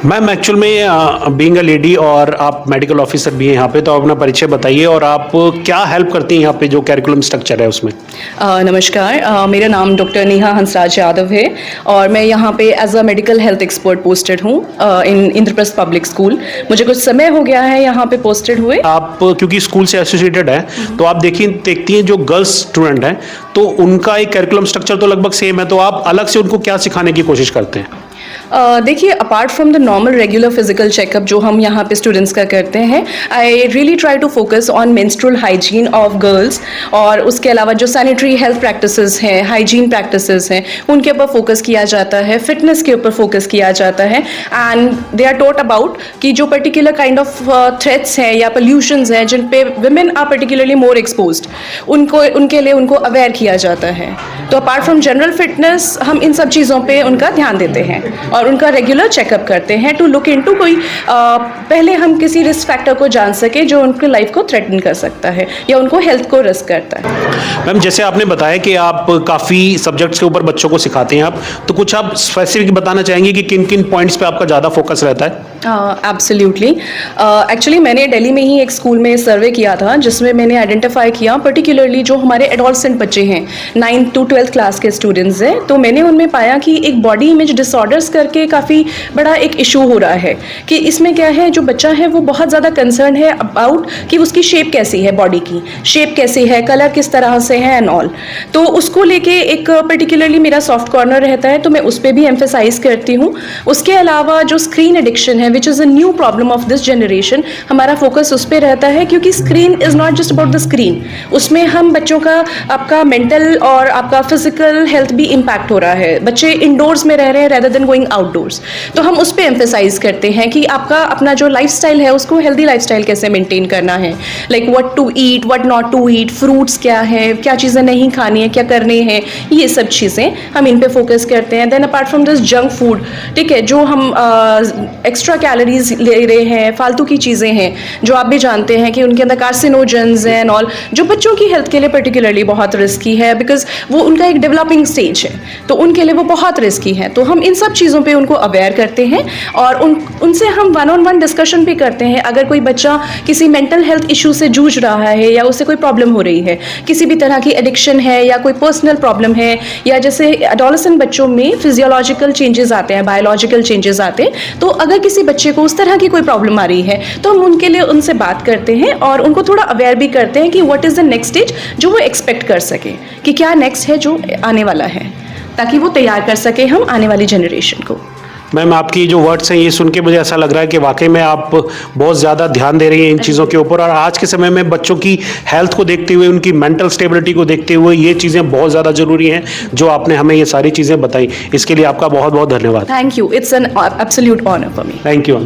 Ma'am actual में being a lady और आप मेडिकल ऑफिसर भी हैं यहाँ पे, तो आप अपना परिचय बताइए और आप क्या हेल्प करती हैं यहाँ पे जो कैरिकुलम स्ट्रक्चर है उसमें। नमस्कार, मेरा नाम डॉक्टर नेहा हंसराज यादव है और मैं यहाँ पे as a medical health expert posted हूँ इन इंद्रप्रस्थ पब्लिक स्कूल। मुझे कुछ समय हो गया है यहाँ पे पोस्टेड हुए। आप क्योंकि स्कूल से एसोसिएटेड है तो आप देखती हैं जो गर्ल्स स्टूडेंट हैं तो उनका एक कैरिकुलम स्ट्रक्चर तो लगभग सेम है, तो आप अलग से उनको क्या सिखाने की कोशिश करते हैं? देखिए, apart from the normal regular physical checkup जो हम यहाँ पे स्टूडेंट्स का करते हैं, I really try to focus on menstrual hygiene of girls और उसके अलावा जो सैनिटरी हेल्थ प्रैक्टिसेस हैं, हाइजीन प्रैक्टिसेस हैं, उनके ऊपर फोकस किया जाता है, फिटनेस के ऊपर फोकस किया जाता है and they are taught about कि जो पर्टिकुलर काइंड ऑफ थ्रेट्स हैं या पोल्यूशंस हैं जिन पे women are particularly more exposed, उनके लिए उनको अवेयर किया जाता है। तो अपार्ट फ्रॉम जनरल फिटनेस हम इन सब चीज़ों पे उनका ध्यान देते हैं और उनका रेगुलर चेकअप करते हैं टू लुक इनटू कोई पहले हम किसी रिस्क फैक्टर को जान सके जो उनकी लाइफ को थ्रेटन कर सकता है या उनको हेल्थ को रिस्क करता है। मैम जैसे आपने बताया कि आप काफ़ी सब्जेक्ट्स के ऊपर बच्चों को सिखाते हैं आप, तो कुछ आप स्पेसिफिक बताना चाहेंगे कि किन किन पॉइंट्स पे आपका ज़्यादा फोकस रहता है? एब्सोल्युटली। एक्चुअली मैंने दिल्ली में ही एक स्कूल में सर्वे किया था जिसमें मैंने आइडेंटिफाई किया पर्टिकुलरली जो हमारे एडोलसेंट बच्चे हैं 9th to 12th क्लास के स्टूडेंट्स हैं, तो मैंने उनमें पाया कि एक बॉडी इमेज डिसऑर्डर्स करके काफ़ी बड़ा एक इशू हो रहा है कि इसमें क्या है, जो बच्चा है वो बहुत ज़्यादा कंसर्न है अबाउट कि उसकी शेप कैसी है, बॉडी की शेप कैसी है, कलर किस तरह से है एंड ऑल। तो उसको लेके एक पर्टिकुलरली मेरा सॉफ्ट कॉर्नर रहता है, तो मैं उस पर भी एम्फेसाइज करती हूँ। उसके अलावा जो स्क्रीन एडिक्शन है which is a new problem of this generation, हमारा फोकस उस पर रहता है क्योंकि screen is not just about the screen, उसमें हम बच्चों का आपका मेंटल और आपका फिजिकल हेल्थ भी इम्पैक्ट हो रहा है। बच्चे इंडोर्स में रह रहे हैं रेदर देन गोइंग आउटडोर्स, तो हम उस पर एम्फेसाइज करते हैं कि आपका अपना जो लाइफस्टाइल है उसको हेल्दी लाइफस्टाइल कैसे मेंटेन करना है, like what to eat, what not to eat, fruits क्या है, क्या चीज़ें नहीं खानी है, क्या करनी है, ये सब चीज़ें हम इन पे फोकस करते हैं। Then apart from this junk food, ठीक है, जो हम एक्स्ट्रा कैलोरीज ले रहे हैं, फालतू की चीज़ें हैं जो आप भी जानते हैं कि उनके अंदर कार्सिनोजेंस हैं एंड ऑल, जो बच्चों की हेल्थ के लिए पर्टिकुलरली बहुत रिस्की है बिकॉज वो उनका एक डेवलपिंग स्टेज है, तो उनके लिए वो बहुत रिस्की है। तो हम इन सब चीज़ों पे उनको अवेयर करते हैं और उनसे हम 1-on-1 डिस्कशन भी करते हैं। अगर कोई बच्चा किसी मेंटल हेल्थ इशू से जूझ रहा है या उससे कोई प्रॉब्लम हो रही है, किसी भी तरह की एडिक्शन है या कोई पर्सनल प्रॉब्लम है, या जैसे एडोलेसेंट बच्चों में फिजियोलॉजिकल चेंजेस आते हैं, बायोलॉजिकल चेंजेस आते हैं, तो अगर किसी बच्चे को उस तरह की कोई प्रॉब्लम आ रही है तो हम उनके लिए उनसे बात करते हैं और उनको थोड़ा अवेयर भी करते हैं कि what is the next stage जो वो एक्सपेक्ट कर सके कि क्या नेक्स्ट है जो आने वाला है, ताकि वो तैयार कर सके हम आने वाली जनरेशन को। मैम आपकी जो वर्ड्स हैं ये सुन के मुझे ऐसा लग रहा है कि वाकई में आप बहुत ज़्यादा ध्यान दे रही हैं इन चीज़ों के ऊपर, और आज के समय में बच्चों की हेल्थ को देखते हुए, उनकी मेंटल स्टेबिलिटी को देखते हुए ये चीज़ें बहुत ज़्यादा ज़रूरी हैं जो आपने हमें ये सारी चीज़ें बताई। इसके लिए आपका बहुत बहुत धन्यवाद। Thank you, it's an absolute honour for me. Thank you.